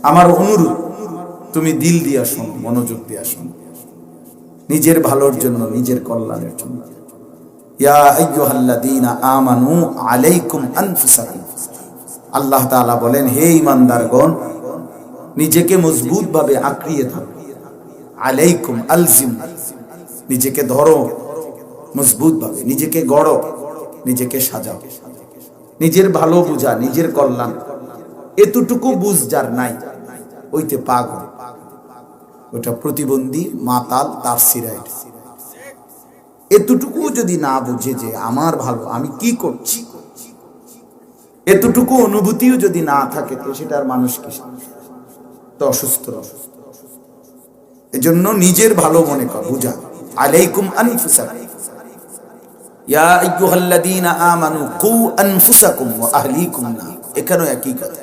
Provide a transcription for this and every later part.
আমার অনুরোধ, তুমি দিল দিয়া শোনো, মনোযোগ দিয়া শোনো, নিজের ভালোর জন্য, নিজের কল্যাণের জন্য। ইয়া আইয়ুহাল্লাযীনা আমানু আলাইকুম আনফুসাকুম, আল্লাহ তাআলা বলেন, হে ঈমানদারগণ, নিজেকে মজবুত ভাবে আঁকড়িয়ে ধরো। আলাইকুম, আলজিম, নিজেকে ধরো মজবুত ভাবে, নিজেকে গড়ো, নিজেকে সাজাও। নিজের ভালো বুঝা, নিজের কল্যাণ, এতটুকু বুঝ যার নাই, ওইতে পাগল, ওটা প্রতিবন্ধী, মাতাল, তার সিরাইট। এতটুকু যদি না বুঝে যে আমার ভালো, আমি কি করছি, এতটুকু অনুভূতিও যদি না থাকে, তো সেটার মানুষ কি, তো অসুস্থ। এজন্য নিজের ভালো মনে কর, বুঝা। আলাইকুম আনফুসাকুম, ইয়া আইয়ুহাল্লাযীনা আমানু কু আনফুসাকুম ওয়া আহলিকুম নার। এখানেও একই কথা।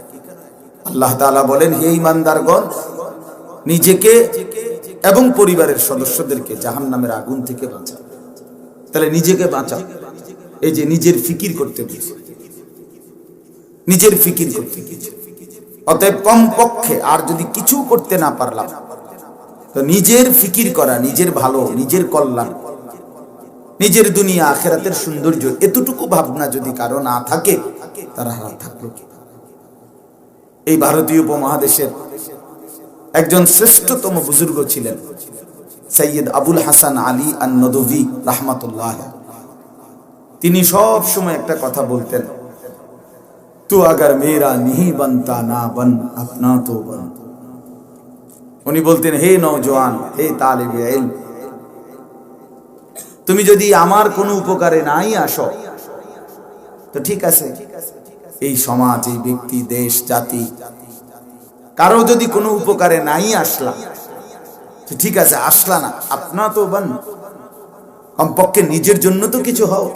আল্লাহ তাআলা বলেন, হে ঈমানদারগণ, নিজেকে এবং পরিবারের সদস্যদেরকে জাহান্নামের আগুন থেকে বাঁচাও। তাহলে নিজেকে বাঁচাও, এই যে নিজের ফিকির করতে বলছে, নিজের ফিকির করতে গিয়েছে। অতএব কমপক্ষে আর যদি কিছু করতে না পারলাম, তো নিজের ফিকির করা, নিজের ভালো, নিজের কল্যাণ, নিজের দুনিয়া আখিরাতের সৌন্দর্য, এতটুকু ভাবনা যদি কারো না থাকে, তারা হারা থাকলো কি? এই ভারতীয় উপমহাদেশের একজন শ্রেষ্ঠতম বুজুর্গ ছিলেন সৈয়দ আবুল হাসান আলী আন-নদভী রাহমাতুল্লাহ। তিনি সব সময় একটা কথা বলতেন, তু আগার মেরা नहीं बनता ना बन अपना तो बन। উনি বলতেন, হে নওজোয়ান, হে তালিবে ইলম, তুমি যদি আমার কোনো উপকারে নাই আসো, তো ঠিক আছে, এই সমাজ, এই ব্যক্তি, দেশ, জাতি, কারো যদি কোনো উপকারে নাই আসলা, তো ঠিক আছে, আসলা না, আপনা তো বান, কমপক্ষে নিজের জন্য তো কিছু হও,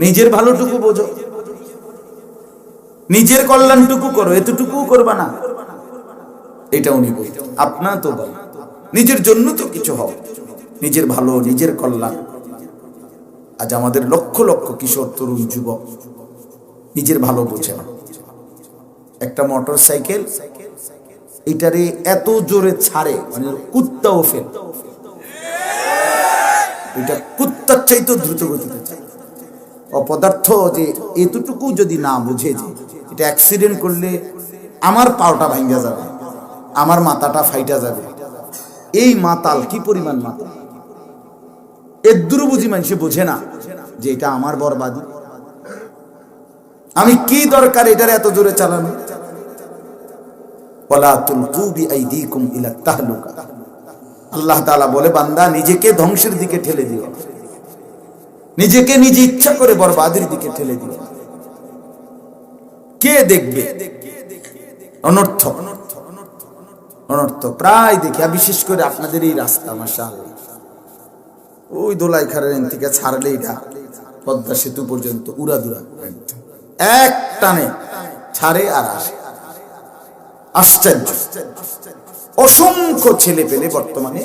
নিজের ভালোটুকু বোঝো, নিজের কল্যাণটুকু করো, এতটুকু করবা না। এটা উনি বলতেন, আপনা তো বান, নিজের জন্য তো কিছু হও, নিজের ভালো, নিজের কল্যাণ। আজ আমাদের লক্ষ লক্ষ কিশোর, তরুণ, যুবক নিজের ভালো বোঝে না। একটা মোটর সাইকেল, এটারে এত জোরে ছাড়ে, মানে কুত্তাও ফেল, এটা কুত্তার চাইতে দ্রুত গতিতে চায়। অপদার্থ যে এতটুকু যদি না বুঝে যে এটা অ্যাক্সিডেন্ট করলে আমার পাওটা ভাঙ্গা যাবে, আমার মাথাটা ফাইটা যাবে, এই মাতাল কি পরিমাণ মাতাল, এদ্দুর বুঝি মানুষে বোঝে না যে এটা আমার বরবাদি। আমি কি দরকার এটার এত জোরে চালানো? ওয়ালা তুলকু বিআইদিকুম ইলা তাহলুকা। আল্লাহ তাআলা বলে, বান্দা নিজেকে ধ্বংসের দিকে ঠেলে দিও, নিজেকে নিজে ইচ্ছা করে বরবাদের দিকে ঠেলে দিও। কে দেখবে? অনর্থ অনর্থ প্রায় দেখি, বিশেষ করে আপনাদের এই রাস্তা, মাশাআল্লাহ, ওই দোলাইখারের থেকে ছাড়লে এটা পদ্মা সেতু পর্যন্ত উড়াদুরা এক টানে ছাড়ে আর আসে। আশ্চর্য, অসংখ্য ছেলে পেলে বর্তমানে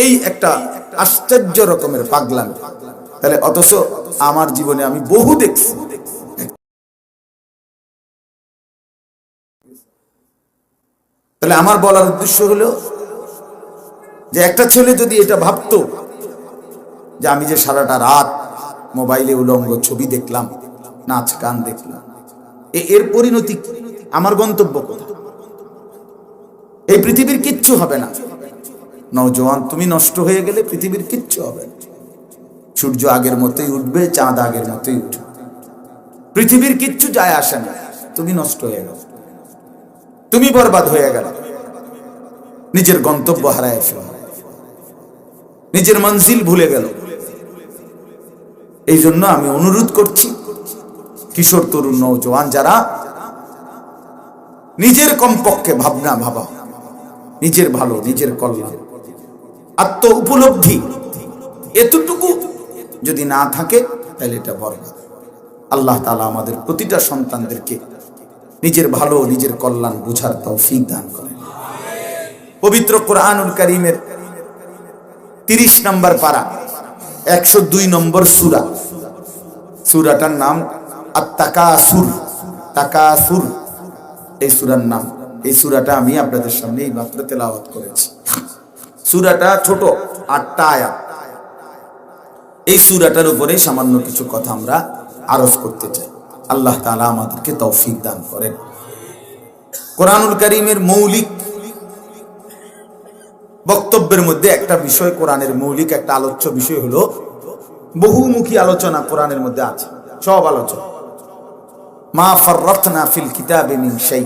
এই একটা আশ্চর্য রকমের পাগলামি। তাহলে অথচ আমার জীবনে আমি বহু দেখছি। তাহলে আমার বলার উদ্দেশ্য হলো যে একটা ছেলে যদি এটা ভাবতো যে আমি যে সারাটা রাত মোবাইলে উলঙ্গ ছবি দেখলাম, নাচ গান দেখলাম, এর পরিণতি আমার গন্তব্য কোথায়? এই পৃথিবীর কিচ্ছু হবে না। নওজোয়ান, তুমি নষ্ট হয়ে গেলে পৃথিবীর কিচ্ছু হবে না। সূর্য আগের মতোই উঠবে, চাঁদ আগের মতোই উঠবে, পৃথিবীর কিচ্ছু যায় আসে না। তুমি নষ্ট হয়ে গেল, তুমি বরবাদ হয়ে গেল, নিজের গন্তব্য হারায় ফেল, নিজের মঞ্জিল ভুলে গেল। এই জন্য আমি অনুরোধ করছি, কিশোর, তরুণ, নওজোয়ান যারা, নিজের কমপক্ষে ভাবনা ভাবা, নিজের ভালো, নিজের কল্যাণ, আত্ম উপলব্ধি, এতটুকু যদি না থাকে, তাহলে এটা বরবাদ। আল্লাহ তাআলা আমাদের প্রতিটা সন্তানদেরকে নিজের ভালো, নিজের কল্যাণ বুঝার তৌফিক দান করেন। পবিত্র কোরআনুল কারীমের 30 নম্বর পারা, 102 নম্বর সূরা, সূরাটার নাম আত-তাকাসুর। তাকাসুর এই সূরার নাম। এই সূরাটা আমি আপনাদের সামনে এই মাত্র তেলাওয়াত করেছি। সূরাটা ছোট, 8টা আয়াত। এই সূরাটার উপরে সামান্য কিছু কথা আমরা আরজ করতে চাই। আল্লাহ তাআলা আমাদেরকে তৌফিক দান করেন। কোরআনুল কারীমের মৌলিক বক্তব্যের মধ্যে একটা বিষয়, কোরআনের মৌলিক একটা আলোচ্য বিষয় হলো বহুমুখী আলোচনা কোরআনের মধ্যে আছে। সব আলোচনা, মা ফাররাতনা ফিল কিতাবি মিন শাই।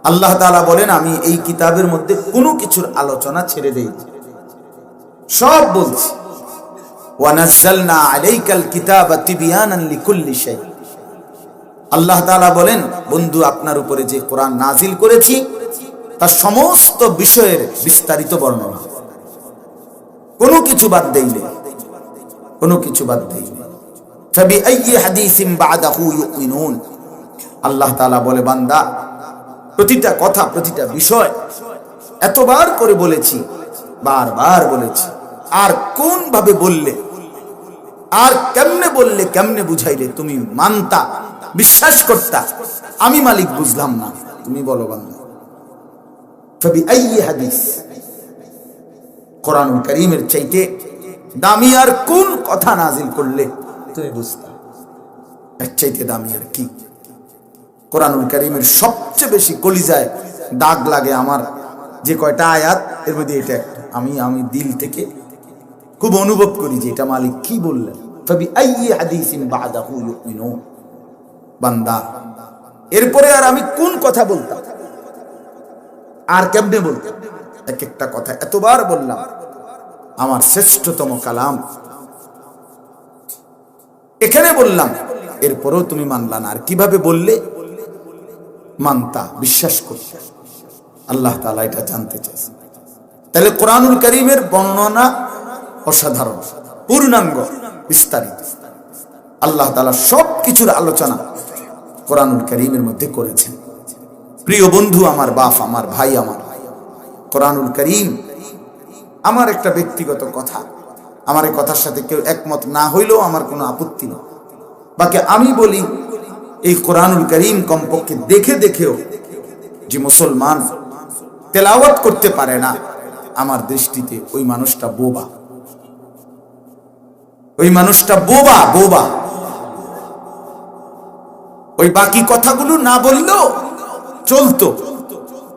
আল্লাহ তাআলা বলেন, আমি এই কিতাবের মধ্যে কোনো কিছুর আলোচনা ছেড়ে দেই, সব বলছি। ওয়া নাযালনা আলাইকাল কিতাবা তিবয়ানান লিকুল্লি শাই। আল্লাহ তাআলা বলেন, বন্ধু আপনার উপরে যে কোরআন নাজিল করেছি তার সমস্ত বিষয়ের বিস্তারিত বর্ণনা, কোনো কিছু বাদ দেইনি, কোনো কিছু বাদ দেইনি। ফাবিআইয়ি হাদিসিন বা'দাহু ইউমিনুন। আল্লাহ তাআলা বলে, বান্দা প্রতিটা কথা, প্রতিটা বিষয় এতবার করে বলেছি, বারবার বলেছি, আর কোন ভাবে বললে, আর কেমনে বললে, কেমনে বুঝাইলে তুমি মানতা, বিশ্বাস করতা, আমি মালিক বুঝলাম না, তুমি বলো বান্দা। ফাবিআইয়ি হাদিস, কোরআনুল কারীমের চাইতে দামি আর কোন কথা নাজিল করলে তুমি বুঝতা? এর চাইতে দামি আর কি? কোরআনুল কারীমের সবচেয়ে বেশি কলিজায় দাগ লাগে আমার যে কয়টা আয়াত, এর মধ্যে এটা একটা। আমি দিল থেকে খুব অনুভব করি যে এটা মালিক কি বললেন। ফাবিআইয়ি হাদিসিন বা'দাহু ইউমিনুন। বান্দা এরপরে আর আমি কোন কথা বলতাম, আর কেমনে বলতাম? এক একটা কথা এতবার বললাম, আমার শ্রেষ্ঠতম কালাম এখানে বললাম, এরপরেও তুমি মানলা না, আর কিভাবে বললে মানতা, বিশ্বাস করতে? আল্লাহ তাআলা এটা জানতে চাইছেন। তাহলে কোরআনুল কারীমের বর্ণনা অসাধারণ, পূর্ণাঙ্গ, বিস্তারিত। আল্লাহ তাআলা সব কিছুর আলোচনা কোরআনুল কারীমের মধ্যে করেছেন। প্রিয় বন্ধু, আমার বাপ, আমার ভাই, আমার কোরআনুল কারীম আমার একটা ব্যক্তিগত কথা। আমার এই কথার সাথে কেউ একমত না হইলেও আমার কোনো আপত্তি নেই। বাকি আমি বলি, এই কোরআনুল কারীম কমপক্ষে দেখে দেখেও যে মুসলমান তেলাওয়াত করতে পারে না, আমার দৃষ্টিতে ওই মানুষটা বোবা, ওই মানুষটা বোবা, বোবা। ওই বাকি কথাগুলো না বললেও চলতো,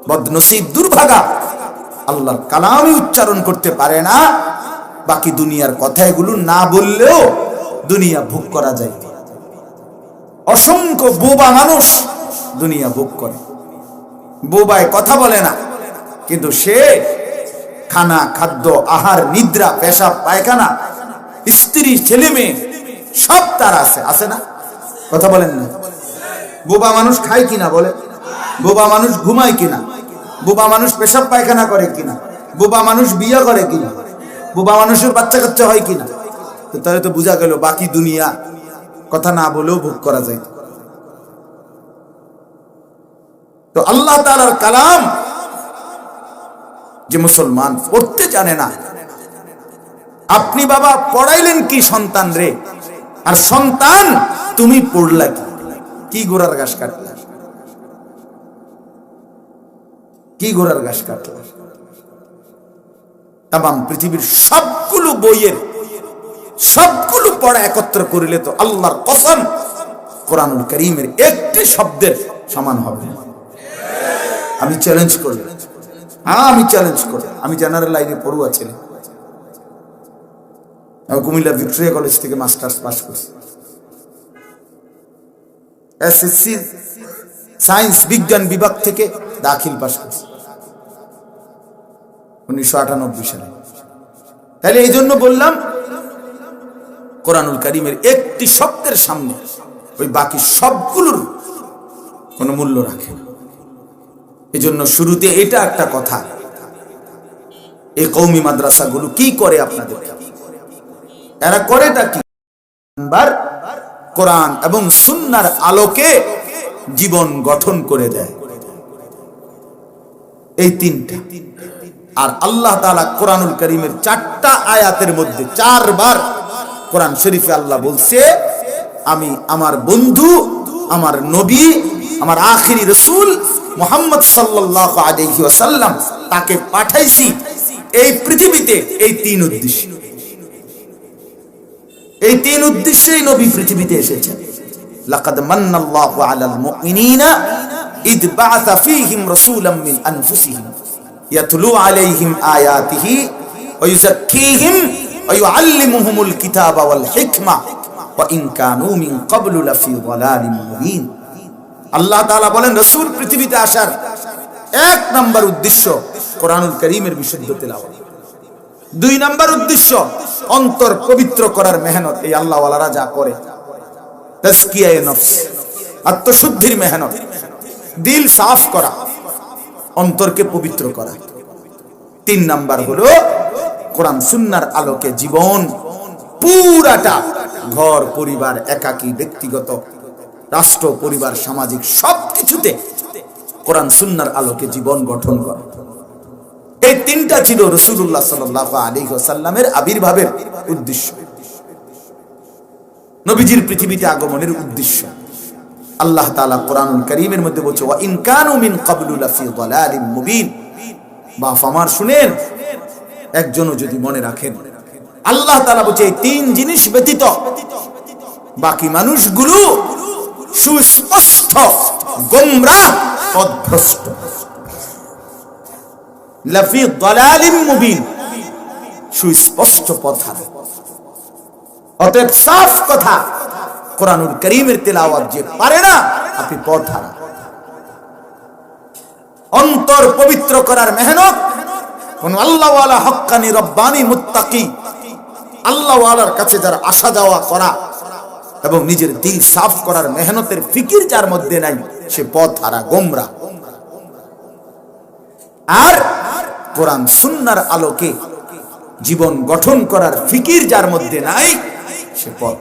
বদনসিব, দুর্ভাগা, আল্লাহর কালামই উচ্চারণ করতে পারে না, বাকি দুনিয়ার কথা এগুলো না বললেও দুনিয়া ভোগ করা যায়। অসংখ্য বোবা মানুষ দুনিয়া ভোগ করে, বোবায় কথা বলে না, কিন্তু সে খানা, খাদ্য, আহার, নিদ্রা, পেশাব, পায়খানা, স্ত্রী, ছেলে মেয়ে সব তার আছে, আছে না? কথা বলেন না? বোবা মানুষ খায় কিনা বলে? বোবা মানুষ ঘুমায় কিনা? বোবা মানুষ পেশাব পায়খানা করে কিনা? বোবা মানুষ বিয়ে করে কিনা? বোবা মানুষের বাচ্চা কাচ্চা হয় কিনা? তাহলে তো বোঝা গেল বাকি দুনিয়া কথা না বলেও ভোগ করা যায়। তো আল্লাহ তাআলার কালাম যে মুসলমান পড়তে জানে না, আপনি বাবা পড়াইলেন কি সন্তান রে, আর সন্তান তুমি পড়লা কি? কি গোড়ার ঘাস কাটলা? কি গোড়ার ঘাস কাটলা? তামাম পৃথিবীর সবগুলো বইয়ের সবগুলো পড়া একত্র করিলে তো আল্লাহর কসম কোরআনুল কারীমের একটি শব্দের সমান হবে না। আমি চ্যালেঞ্জ করি, আমি চ্যালেঞ্জ করি। আমি জেনারেল লাইনে পড়ুয়া ছিলাম, আমি কুমিল্লা ভিক্টোরিয়া কলেজ থেকে মাস্টার্স পাস করছি, এসএসসি সায়েন্স বিজ্ঞান বিভাগ থেকে দাখিল পাস করছি 1998 সালে। তাহলে এই জন্য বললাম, কোরআনুল কারীমের একটি শব্দের সামনে ওই বাকি সবগুলোর কোনো মূল্য রাখে না। এই জন্য শুরুতে এটা একটা কথা, এই কওমি মাদ্রাসাগুলো কি করে আপনাদের? এরা করেটা কি? কোরআন এবং সুন্নাহর আলোকে জীবন গঠন করে দেয়, এই তিনটা। আর আল্লাহ তাআলা কোরআনুল কারীমের 4টা আয়াতের মধ্যে 4 বার কোরআন শরীফে আল্লাহ বলছে, আমি আমার বন্ধু, আমার নবী, আমার আখিরি রাসূল মুহাম্মদ সাল্লাল্লাহু আলাইহি ওয়াসাল্লাম তাকে পাঠাইছি এই পৃথিবীতে এই তিন উদ্দেশ্য। এই তিন উদ্দেশ্যেই নবী পৃথিবীতে এসেছেন। লাকাদ মান্নাল্লাহু আলাল মুমিনিনা ইদ বাআসা ফীহিম রাসূলাম মিন আনফুসিহিম ইয়াতলু আলাইহিম আয়াতিহি ওয়া ইউযাক্কিহিম ওয়া ইউআল্লিমুহুমুল কিতাবা ওয়াল হিকমা ওয়া ইন কানু মিন ক্বাবলু লাফি যালালিম মুবিন। আল্লাহ তাআলা বলেন রাসূল পৃথিবীতে আসার এক নাম্বার উদ্দেশ্য কোরআনুল কারীমের বিশুদ্ধ তেলাওয়াত। দুই নাম্বার উদ্দেশ্য অন্তর পবিত্র করার মেহনত। এই আল্লাহ ওয়ালারা যা করে তাজকিয়ায়ে নফস, আত্মশুদ্ধির মেহনত, দিল সাফ করা, অন্তরকে পবিত্র করা। তিন নাম্বার হলো কোরআন সুন্নাহর আলোকে জীবন পুরাটা, ঘর পরিবার, একাকী, ব্যক্তিগত, রাষ্ট্র, পরিবার, সামাজিক সবকিছুতে কোরআন সুন্নাহর আলোকে জীবন গঠন করা। এই তিনটা ছিল রাসূলুল্লাহ সাল্লাল্লাহু আলাইহি ওয়াসাল্লামের আবির্ভাবের উদ্দেশ্য, নবীজির পৃথিবীতে আগমনের উদ্দেশ্য। আল্লাহ তাআলা কোরআনুল কারীমের মধ্যে বলছে ওয়া ইন কানু মিন ক্বাবলু লাফি যালালিম মুবিন। বাপ আমার শুনেন, একজনও যদি মনে রাখেন, আল্লাহ তাআলা বলছে এই তিন জিনিস ব্যতীত বাকি মানুষগুলো সুস্পষ্ট গোমরাহ, পথভ্রষ্ট। লাফি যালালিম মুবিন, সুস্পষ্ট পথহারা। অতএব সাফ কথা, কোরআনুল কারীমের তেলাওয়াত যে পারে না, আপনি পথহারা। অন্তর পবিত্র করার মেহনত কোন আল্লাহওয়ালা, হক্কানি, রব্বানি, মুত্তাকি আল্লাহওয়ালার কাছে যারা আসা যাওয়া করা এবং নিজের দিল সাফ করার মেহনতের ফিকির যার মধ্যে নাই, সে পথহারা, গোমরা। আর কোরআন সুন্নাহর আলোকে জীবন গঠন করার ফিকির যার মধ্যে নাই, সে পথ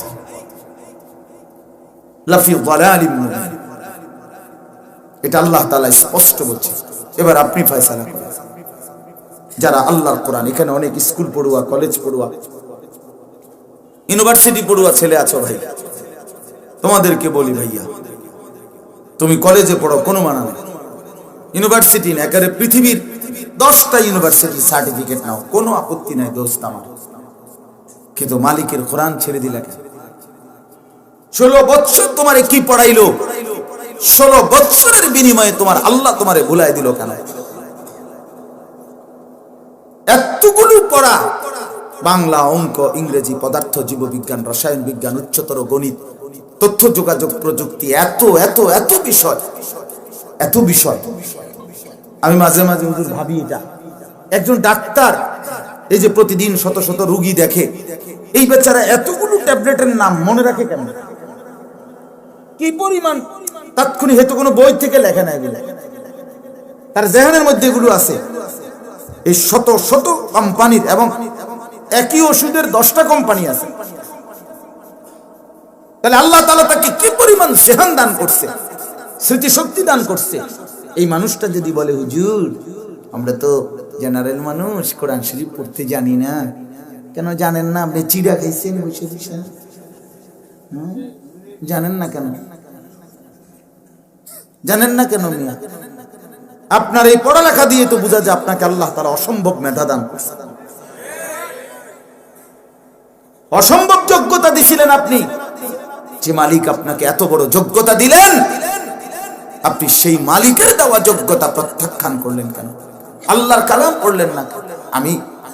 লাফি যালালিম মুবিন। এটা আল্লাহ তাআলা স্পষ্ট বলছে। এবার আপনি ফয়সালা করেন। যারা আল্লাহর কোরআন, এখানে অনেক স্কুল পড়ুয়া, কলেজ পড়ুয়া, ইউনিভার্সিটি পড়ুয়া ছেলে আছো ভাই, তোমাদেরকে বলি ভাইয়া, তুমি কলেজে পড়ো কোনো মানা নেই, ইউনিভার্সিটি না, একেবারে পৃথিবীর 10টা ইউনিভার্সিটির সার্টিফিকেট নাও, কোনো আপত্তি নাই দোস্ত আমার, কিন্তু মালিকের কোরআন ছেড়ে দিলে কেন? 16 বছর তোমারে কি পড়াইলো? 16 বছরের বিনিময়ে তোমার আল্লাহ তোমারে ভুলাই দিল কেন? এতগুলো পড়া, বাংলা, অঙ্ক, ইংরেজি, পদার্থ, জীববিজ্ঞান, রসায়ন বিজ্ঞান, উচ্চতর গণিত, তথ্য যোগাযোগ প্রযুক্তি, এত এত এত বিষয়, এত বিষয়। আমি মাঝে মাঝে হুজুর ভাবি, এটা একজন ডাক্তার এই যে প্রতিদিন শত শত রোগী দেখে, এই বেচারা এতগুলো ট্যাবলেটের নাম মনে রাখে কেন? কি পরিমাণ তাৎক্ষণিক, হেতু কোনো বই থেকে লেখে না, এগুলো তার জেহানের মধ্যে এগুলো আছে। এই শত শত কোম্পানির, এবং একই ওষুধের 10টা কোম্পানি আছে। তাহলে আল্লাহ তাআলা তাকে কি পরিমাণ জেহান দান করছে, স্মৃতিশক্তি দান করছে। এই মানুষটা যদি বলে হুজুর আমরা তো জেনারেল মানুষ, কোরআন শরীফ পড়তে জানি না। কেন জানেন না? আপনি চিড়া খাইছেন বসে বসে, জানেন না কেন? জানেন না কেন মিয়া? আপনার এই পড়ালেখা দিয়ে তো বোঝা যায় আপনাকে আল্লাহ তাআলা অসম্ভব মেধা দান করছে, অসম্ভব যোগ্যতা দিছিলেন আপনি। যে মালিক আপনাকে এত বড় যোগ্যতা দিলেন, আপনি সেই মালিকের দেওয়া যোগ্যতা প্রত্যাখ্যান করলেন কেন? আল্লাহর কালাম পড়লেন না। আমি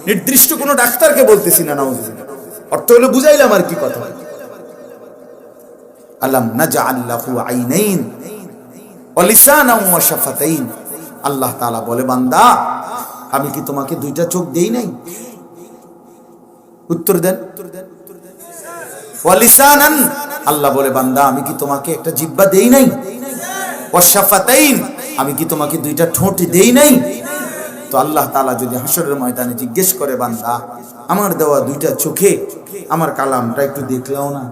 নির্দিষ্ট কোন ডাক্তারকে বলতেছি না, নাউজুবিল্লাহ, অর্থ হলো বুঝাইলাম আর কি কথা। আলাম নাজআল লাহু আইনাইন ওয়া লিসানান ওয়া শাফাতাইন। আল্লাহ তাআলা বলে, বান্দা আমি কি তোমাকে 2টা চোখ দেই নাই? উত্তর দেন। ওয়া লিসানান, আল্লাহ বলে বান্দা আমি কি তোমাকে একটা জিহ্বা দেই নাই? ওয়া শাফাতাইন, আমি কি তোমাকে 2টা ঠোঁট দেই নাই? তো আল্লাহ তাআলা যদি হাসরের ময়দানে জিজ্ঞেস করে, বান্দা আমার দেওয়া 2টা চোখে আমার কালামটা একটু দেখলাও না,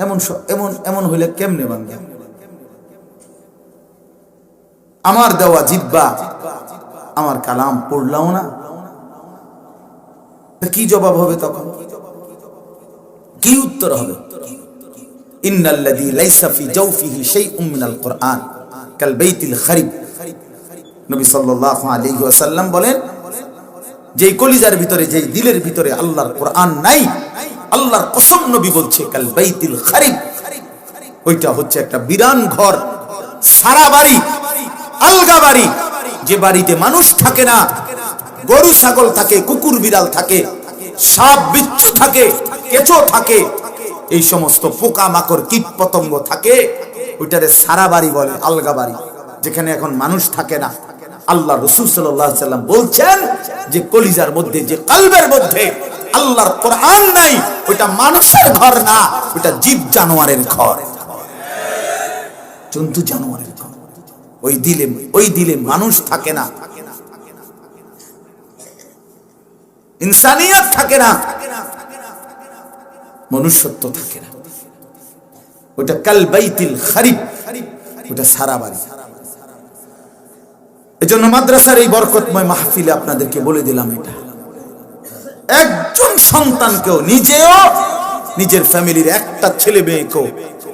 এমন এমন এমন হইলে কেমনে বান্দা? আমার দেওয়া জিহ্বা, আমার কালাম পড়লাও না, কি জবাব হবে তখন? কি উত্তর হবে? ইন্নাল্লাযী লাইসা ফি জাওফিহি শাইউম মিনাল কুরআন কাল বাইতিল খারিব। নবী সাল্লাল্লাহু আলাইহি ওয়াসাল্লাম বলেন, যেই কলিজার ভিতরে, যেই দিলের ভিতরে আল্লাহর কোরআন নাই, আল্লাহর কসম নবী বলছে কাল বাইতিল খারিব, ওইটা হচ্ছে একটা বিরান ঘর, সারা বাড়ি, আলগা বাড়ি, যে বাড়িতে মানুষ থাকে না, গরু ছাগল থাকে, কুকুর বিড়াল থাকে, সাপ বিচ্ছু থাকে, কেঁচো থাকে, এই সমস্ত পোকা মাকড় কীট পতঙ্গ থাকে, ওইটারে সারা বাড়ি বলে, আলগা বাড়ি, যেখানে এখন মানুষ থাকে না। আল্লাহ রাসূল সাল্লাল্লাহু আলাইহি ওয়াসাল্লাম বলছেন যে কলিজার মধ্যে, যে কলবের মধ্যে আল্লাহর কোরআন নাই, ওইটা মানুষের ঘর না, ওইটা জীব জানোয়ারের ঘর, জন্তু জানোয়ারের ঘর। ওই দিলে মানুষ থাকে না, ইনসানিয়ত থাকে না, মনুষ্যত্ব থাকে না। ওইটা কাল বাইতিল খারিব, ওইটা সারা বাড়ি। এজন্য মাদ্রাসার এই বরকতময় মাহফিলে আপনাদেরকে বলে দিলাম, এটা একজন সন্তানকেও, নিজেও, নিজের ফ্যামিলির একটা ছেলে মেয়েকেও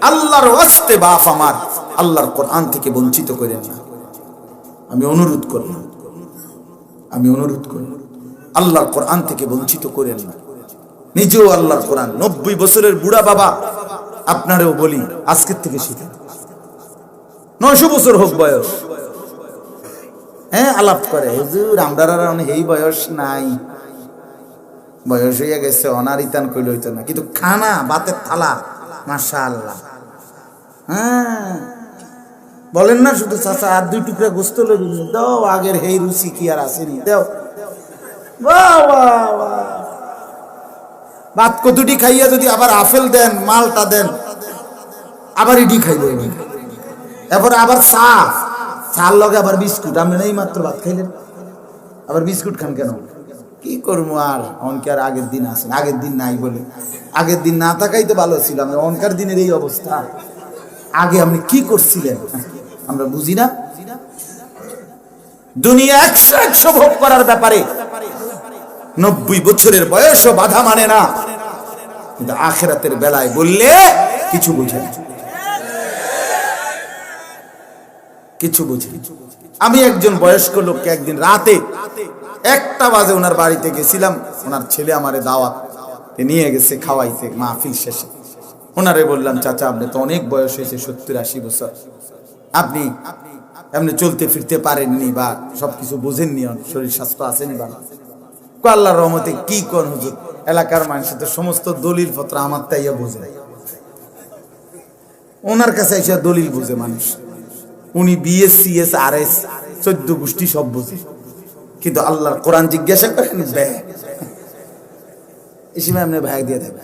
আল্লাহর ওয়াস্তে বাপ আমার আল্লাহর কোরআন থেকে বঞ্চিত করেন না। আমি অনুরোধ করলাম, আল্লাহর কোরআন থেকে বঞ্চিত করেন না। নিজেও আল্লাহর কোরআন, 90 বছরের বুড়া বাবা, আপনারেও বলি আজকের থেকে শিখেন। 900 বছর হোক বয়স, হ্যাঁ, আলাপ করে, হুজুর আমরা এই বয়স নাই, বয়স হইয়া গেছে, অনারিতান কইলে হইতো না, কিন্তু খানা ভাতের থালা মাশাআল্লাহ। হ্যাঁ, বলেন না শুধু চাচা আর 2 টুকরা গোস্ত লইবি, দাও, আগের এই রুচি কি আর আসেনি, দাও, বাহ বাহ বাহ। ভাত কতটি খাইয়া যদি আবার আপেল দেন, মালটা দেন, আবার ইডি খাইল, এরপর আবার চার লগে আবার বিস্কুট, আপনি এই মাত্র ভাত খাইলেন, আবার বিস্কুট খান কেন? কি করবো আর, অনকার আগের দিন আসেন, আগের দিন নাই বলে, আগের দিন না থাকাই তো ভালো ছিল। আমরা অনকার দিনের এই অবস্থা, আগে আপনি কি করছিলেন আমরা বুঝি না। দুনিয়া 100 ভোগ করার ব্যাপারে 90 বছরের বয়সও বাধা মানে না, কিন্তু আখিরাতের বেলায় বললে কিছু বুঝে না, কিছু বুঝে। আমি একজন বয়স্ক লোককে একদিন রাতে 1টা বাজে ওনার বাড়িতে গেছিলাম, ওনার ছেলে আমারে দাওয়াত নিয়ে গেছে খাওয়াইতে মাহফিল শেষে। ওনারে বললাম, চাচা আপনি তো অনেক বয়স হয়েছে, 70-80 বছর, আপনি এমনি চলতে ফিরতে পারেননি বা সবকিছু বোঝেননি, শরীর স্বাস্থ্য আসেনি ভালো। আল্লাহর রহমতে কি কোন হুজুর, এলাকার মানুষ তো সমস্ত দলিল পত্র আমার তাইয়া বোঝে, ওনার কাছে এসে দলিল বুঝে মানুষ, উনি বিএস সিএস আরএস 14 গোষ্ঠী সব বুঝে, কিন্তু আল্লাহর কোরআন জিজ্ঞাসা করেন এই সময় এমনি ভাগ দিয়ে দেবে,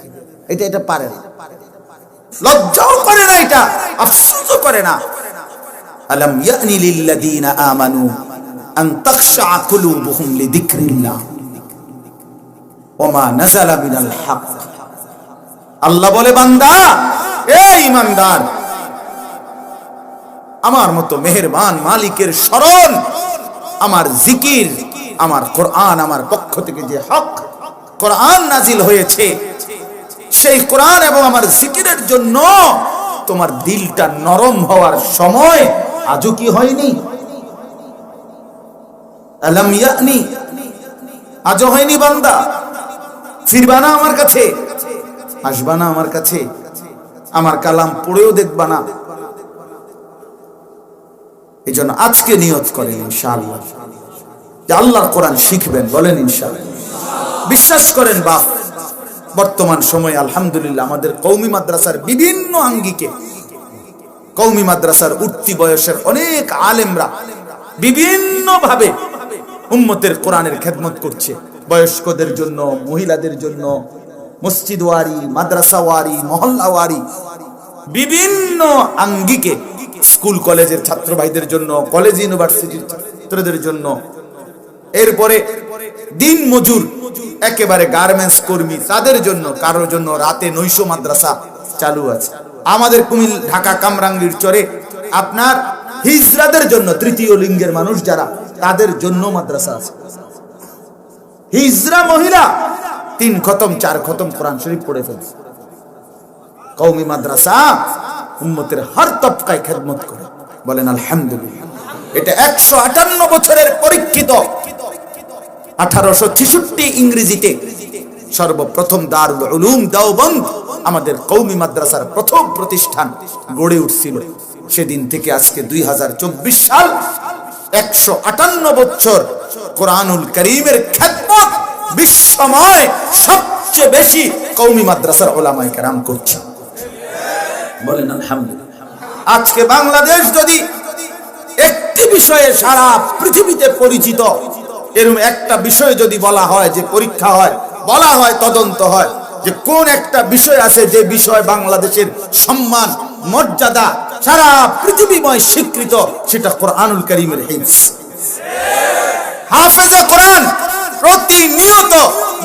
এটা পারে না, লজ্জাও করে না, এটা আফসোসও করে না। আলাম ইয়ানি লিল্লাযীনা আমানু আন তাখশা কুলুবুহুম লিযিকরিল্লাহ ওয়া মা নাযালা মিনাল হক। আল্লাহ বলে, বান্দা, এই ঈমানদার, আমার মতো মেহেরবান মালিকের স্মরণ, আমার জিকির, আমার কোরআন, আমার পক্ষ থেকে যে হক কোরআন নাজিল হয়েছে, সেই কোরআন এবং আমার জিকিরের জন্য তোমার দিলটা নরম হওয়ার সময় আজও কি হয়নি? আলাম ইয়ানি, আজও হয়নি বান্দা? ফিরবা না আমার কাছে, আসবা না আমার কাছে, আমার কালাম পড়েও দেখবা না? এই জন্য আজকে নিয়ত করেন ইনশাআল্লাহ যে আল্লাহর কোরআন শিখবেন, বলেন ইনশাআল্লাহ। বিশ্বাস করেন বাপ, বর্তমান সময়ে আলহামদুলিল্লাহ আমাদের কওমি মাদ্রাসার বিভিন্ন আঙ্গিকে, কওমি মাদ্রাসার উঠতি বয়সের অনেক আলেমরা বিভিন্ন ভাবে উম্মতের কোরআনের খেদমত করছে, বয়স্কদের জন্য, মহিলাদের জন্য, মসজিদ ওয়ারি, মাদ্রাসা ওয়ারি, মহল্লা ওয়ারি, বিভিন্ন আঙ্গিকে, স্কুল কলেজের ছাত্র ভাইদের জন্য, কলেজ ইউনিভার্সিটির ছাত্রদের জন্য, এরপরে দিন মজুর একেবারে গার্মেন্টস কর্মী তাদের জন্য, কারোর জন্য রাতে নৈশ মাদ্রাসা চালু আছে। আমাদের কুমিল ঢাকা কামরাঙ্গীর চরে আপনার হিজড়াদের জন্য, তৃতীয় লিঙ্গের মানুষ যারা, তাদের জন্য মাদ্রাসা আছে। হিজড়া মহিলা 3 খতম 4 খতম কোরআন শরীফ পড়ে ফেলছে। কওমি মাদ্রাসা উম্মতের হর তবকায় খেদমত করে, বলেন আলহামদুলিল্লাহ। এটা 158 বছরের পরীক্ষিত। 1866 ইংরেজিতে সর্বপ্রথম দারুল উলুম দেওবন্দ আমাদের কওমি মাদ্রাসার প্রথম প্রতিষ্ঠান গড়ে উঠছিল। সেদিন থেকে আজকে 2024 সাল, 158 বছর কোরআনুল কারীমের খেদমত বিশ্বময় সবচেয়ে বেশি কওমি মাদ্রাসার উলামায়ে কেরাম করছে। বলেন আলহামদুলিল্লাহ। আজকে বাংলাদেশ যদি একটি বিষয়ে সারা পৃথিবীতে পরিচিত, এরকম একটা বিষয় যদি বলা হয় যে পরীক্ষা হয়, বলা হয় তদন্ত হয় যে কোন একটা বিষয় আছে যে বিষয় বাংলাদেশের সম্মান মর্যাদা সারা পৃথিবীময় স্বীকৃত, সেটা কোরআনুল কারীমের হিফজ। হাফেজে কোরআন প্রতিনিয়ত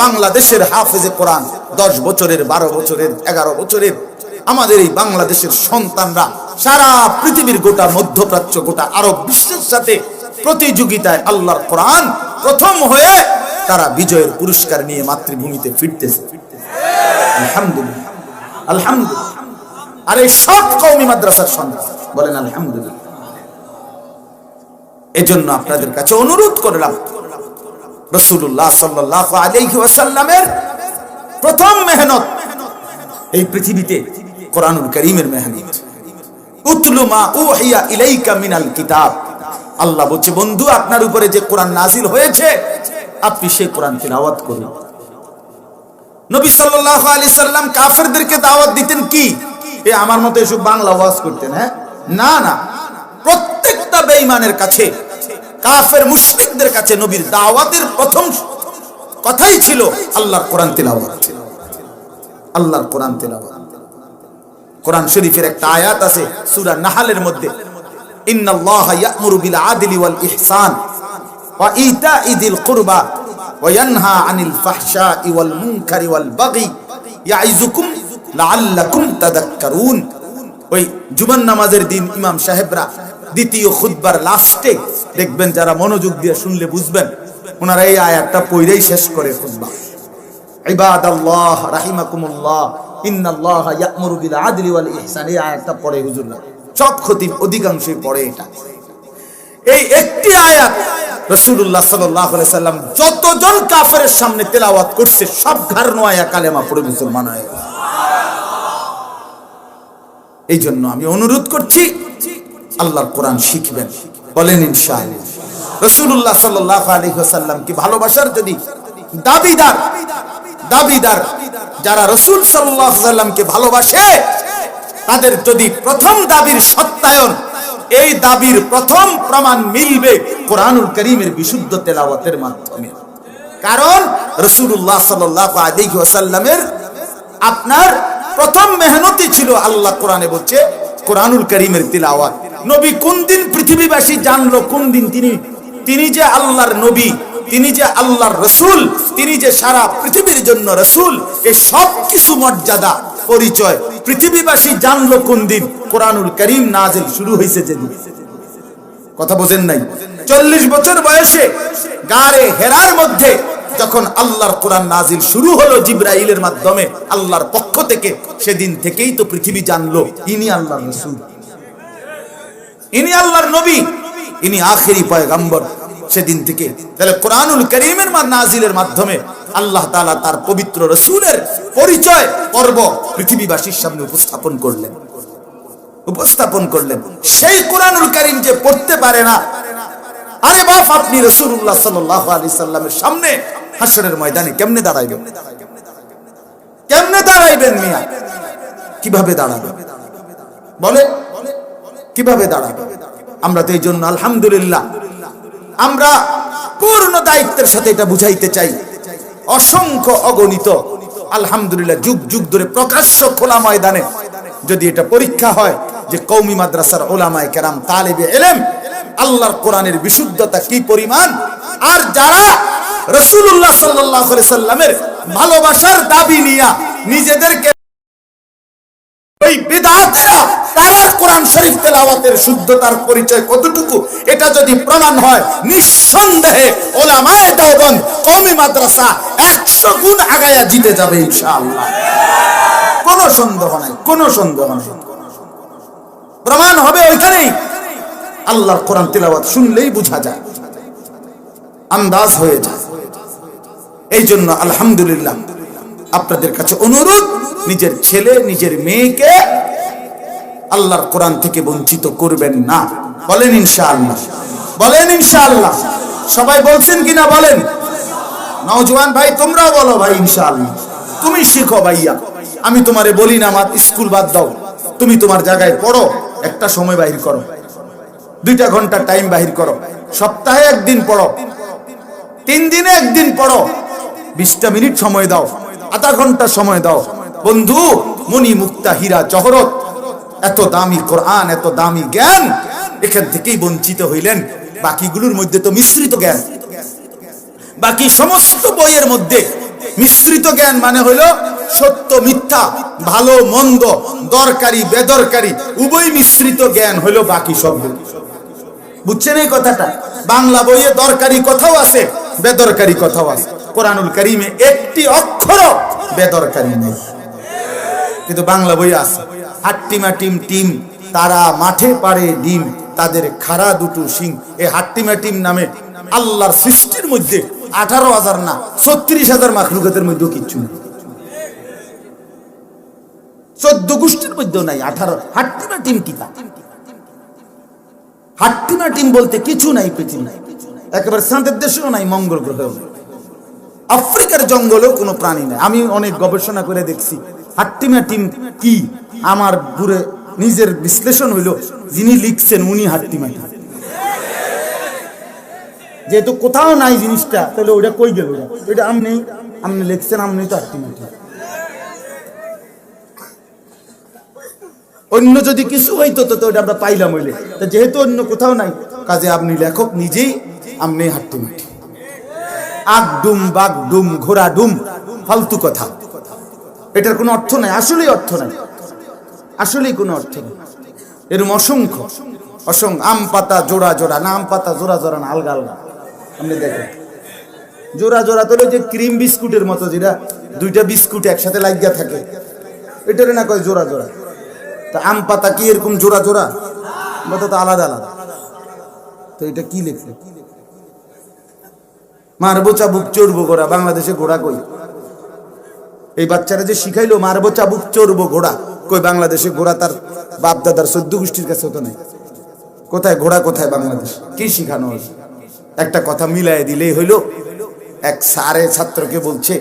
বাংলাদেশের হাফেজে কোরআন 10 বছরের 12 বছরের 11 বছরের আমাদের এই বাংলাদেশের সন্তানরা সারা পৃথিবীর গোটা মধ্যপ্রাচ্য গোটা আরব বিশ্বের সাথে প্রতিযোগিতায় আল্লাহর কোরআন প্রথম হয়ে তারা বিজয়ের পুরস্কার নিয়ে মাতৃভূমিতে ফিরতেছে। আলহামদুলিল্লাহ, আলহামদুলিল্লাহ। আর এই সব কওমি মাদ্রাসার সন্তান। বলেন আলহামদুলিল্লাহ। এজন্য আপনাদের কাছে অনুরোধ করলাম, রাসূলুল্লাহ সাল্লাল্লাহু আলাইহি ওয়াসাল্লামের প্রথম মেহনত এই পৃথিবীতে কোরআনুল কারীমের মেহনত। উতলু মা উহিয়া ইলাইকা মিনাল কিতাব। আল্লাহ বলছে, বন্ধু আপনার উপরে যে কোরআন নাজিল হয়েছে আপনি সেই কোরআন তিলাওয়াত করুন। নবী সাল্লাল্লাহু আলাইহি সাল্লাম কাফেরদেরকে দাওয়াত দিতেন কি? এ আমার মতো এসব বাংলা ওয়াজ করতেন? হ্যাঁ, না না। প্রত্যেকটা বেঈমানের কাছে, কাফের মুশরিকদের কাছে নবীর দাওয়াতের প্রথম কথাই ছিল আল্লাহর কোরআন তিলাওয়াত। আল্লাহর কোরআন তিলাওয়াত। কোরআন শরীফের একটা আয়াত আছে সূরা নাহলের মধ্যে, ইন্নাল্লাহা ইয়া'মুরু বিল আদলি ওয়াল ইহসান ওয়া ইতা'i যিল কুরবা ওয়া ইয়ানহা আনিল ফাহশাই ওয়াল মুনকারি ওয়াল বাগি ইয়া'iযুকুম লাআল্লাকুম তাযাক্কারুন। ওই জুমার নামাজের দিন ইমাম সাহেবরা দ্বিতীয় খুতবার লাস্টে দেখবেন, যারা মনোযোগ দিয়ে শুনলে বুঝবেন, ওনারা এই আয়াতটা পড়েই শেষ করে খুতবা। ইবাদাল্লাহ রাহিমাকুমুল্লাহ ইন্নাল্লাহা ইয়া'মুরু বিল আদলি ওয়াল ইহসান, এই আয়াতটা পড়ে হুজুররা সব খতিব অধিকাংশই পড়ে এটা। এই একটি আয়াত রাসূলুল্লাহ সাল্লাল্লাহু আলাইহি সাল্লাম যতজন কাফেরের সামনে তেলাওয়াত করছে সব ঘাড় নোয়া কালেমা পড়ে মুসলমান হয়ে গেছে। এই জন্য আমি অনুরোধ করছি আল্লাহর কোরআন শিখবেন। বলেন ইনশাআল্লাহ। রাসূলুল্লাহ সাল্লাল্লাহু আলাইহি ওয়াসাল্লাম কি ভালোবাসার যদি দাবিদার যারা রাসূল সাল্লাল্লাহু আলাইহি ওয়াসাল্লামকে ভালোবাসে, তাদের যদি প্রথম দাবির সত্যায়ন, এই দাবির প্রথম প্রমাণ মিলবে কোরআনুল কারীমের বিশুদ্ধ তেলাওয়াতের মাধ্যমে। কারণ রাসূলুল্লাহ সাল্লাল্লাহু আলাইহি ওয়াসাল্লামের আপনার প্রথম মেহনতই ছিল, আল্লাহ কোরআনে বলছে, কোরআনুল কারীমের তিলাওয়াত। নবী কোন দিন পৃথিবীবাসী জানলো কোন দিন তিনি যে আল্লাহর নবী, তিনি যে আল্লাহর রাসূল, তিনি যে সারা পৃথিবীর জন্য রাসূল, এই সব কিছু মর্যাদা পরিচয় পৃথিবীবাসী জানলো কোন দিন? কোরআনুল কারীম নাজিল শুরু হয়েছে যেদিন। কথা বোঝেন নাই? 40 বছর বয়সে গারে হেরার মধ্যে যখন আল্লাহর কোরআন নাজিল শুরু হলো জিবরাইলের মাধ্যমে আল্লাহর পক্ষ থেকে, সেদিন থেকেই তো পৃথিবী জানলো ইনি আল্লাহর রাসূল, ইনি আল্লাহর নবী, ইনি আখেরি পয়গম্বর। সেদিন থেকে তাহলে কোরআনুল কারীমের নাজিলের মাধ্যমে আল্লাহ তাআলা তার পবিত্র রাসূলের পরিচয় পর্ব পৃথিবীবাসীর সামনে উপস্থাপন করলেন। সেই কোরআনুল কারীম যে পড়তে পারে না, আরে বাপ, আপনি রাসূলুল্লাহ সাল্লাল্লাহু আলাইহি সাল্লামের সামনে হাশরের ময়দানে কেমনে দাঁড়াইবেন মিয়া? কিভাবে দাঁড়াবেন? বলে কিভাবে দাঁড়াবেন? আমরা তো এই জন্য আলহামদুলিল্লাহ আমরা পূর্ণ দায়িত্বের সাথে এটা বুঝাইতে চাই। অসংখ্য অগণিত আলহামদুলিল্লাহ যুগ যুগ ধরে প্রকাশ্য খোলা ময়দানে যদি এটা পরীক্ষা হয় যে কওমি মাদ্রাসার উলামায়ে কেরাম তালেবে ইলম আল্লাহর কোরআনের বিশুদ্ধতা কি পরিমাণ, আর যারা রাসূলুল্লাহ সাল্লাল্লাহু আলাইহি সাল্লামের ভালোবাসার দাবি নিয়ে নিজেদেরকে ওই বিদআতরা তারা কোরআন শরীফ তেলাওয়াতের শুদ্ধতার পরিচয় কতটুকু, এটা যদি প্রমাণ হয়, নিঃসন্দেহে উলামায়ে দেওবন্দ কওমি মাদ্রাসা 100 গুণ আগায়া জিতে যাবে ইনশাআল্লাহ। কোনো সন্দেহ নাই। প্রমাণ হবে ওইখানেই। আল্লাহর কোরআন তেলাওয়াত শুনলেই বোঝা যায়, আন্দাজ হয়ে যায়। এই জন্য আলহামদুলিল্লাহ আপনাদের কাছে অনুরোধ, নিজের ছেলে নিজের মেয়েকে আল্লাহর কোরআন থেকে বঞ্চিত করবেন না। বলেন ইনশাআল্লাহ, বলেন ইনশাআল্লাহ। সবাই বলছেন কিনা বলেন? নওজোয়ান ভাই তোমরাও বলো ভাই ইনশাআল্লাহ। তুমি শিখো ভাইয়া, আমি তোমারে বলি না আমার স্কুল বাদ দাও, তুমি তোমার জায়গায় পড়ো, একটা সময় বাহির করো, 2টা ঘন্টা টাইম বাহির করো, সপ্তাহে একদিন পড়ো, 3 দিনে একদিন পড়ো, 20টা মিনিট সময় দাও, আধা ঘন্টা সময় দাও। বন্ধু, মনি মুক্তা হীরা জহরত, এত দামি কোরআন, এত দামি জ্ঞান, এখান থেকেই বঞ্চিত হইলেন। বাকিগুলোর মধ্যে তো মিশ্রিত জ্ঞান, বাকি সমস্ত বইয়ের মধ্যে মিশ্রিত জ্ঞান মানে হলো সত্য মিথ্যা, ভালো মন্দ, দরকারি বেদরকারি, উভয় মিশ্রিত জ্ঞান হলো বাকি সব। বুঝছেন এই কথাটা? বাংলা বইয়ে দরকারি কথাও আছে, বেদরকারি কথাও আছে। কোরআনুল কারীমে একটি অক্ষর বেদরকারি নেই, কিন্তু বাংলা বই আছে। হাট্টিমা টিম টিম, তারা মাঠে পারে ডিম, তাদের খাড়া দুটো শিং। এই হাট্টিমা টিম নামে আল্লাহর সৃষ্টির মধ্যে 18,000 না 36,000 মাখলুকাতের মধ্যে কিচ্ছু নেই, 14 গোষ্ঠীর মধ্যেও নাই 18। হাট্টিমা টিম কি? হাট্টিমা টিম বলতে কিছু নাই পৃথিবী, একেবারে চাঁদের দেশেও নাই, মঙ্গল গ্রহেও নাই, আফ্রিকার জঙ্গলেও কোনো প্রাণী নাই। আমি অনেক গবেষণা করে দেখছি হাট্টিমা টিম কি। আমার পুরো নিজের বিশ্লেষণ হইল, যিনি লিখছেন উনি হাট্টিমা টিম। যেহেতু কোথাও নাই জিনিসটা, তাহলে ওইটা কই গেল? ওইটা আপনি লিখছেন, আপনি তো হাট্টিমা টিম। অন্য যদি কিছু হইতো তো ওটা আমরা পাইলাম হইলে, যেহেতু অন্য কোথাও নাই, কাজে আপনি লেখক নিজেই, আপনি হাট্টিমা টিম। আগডুম বাগডুম ঘোড়া ডুম, ফালতু কথা, এটার কোনো অর্থ নাই, আসলেই অর্থ নাই, আসলেই কোনো অর্থ নেই। এরকম অসংখ্য অসংখ্য। আম পাতা জোড়া জোড়া না, আম পাতা জোড়া জোড়া না, আলগা আলগা। আপনি দেখেন জোড়া জোড়া তো যে ক্রিম বিস্কুটের মতো, যেটা 2টা বিস্কুট একসাথে লাগিয়া থাকে, এটারে না কয় জোড়া জোড়া। তা আম পাতা কি এরকম জোড়া জোড়া? তো আলাদা আলাদা। তো এটা কি লেখছে? মারবো চাবুক চড়বো ঘোড়া, বাংলাদেশে ঘোড়া কই? এই বাচ্চারা যে শিখাইলো মারবো চাবুক চড়বো ঘোড়া, কই বাংলাদেশে ঘোড়া? তার বাপ দাদার 14 গোষ্ঠীর কাছে তো নাই। কোথায় ঘোড়া, কোথায় বাংলাদেশ? কি শিখানো হলো? একটা কথা মিলাই দিলেই হইলো। এক স্যারে ছাত্রকে বলছে,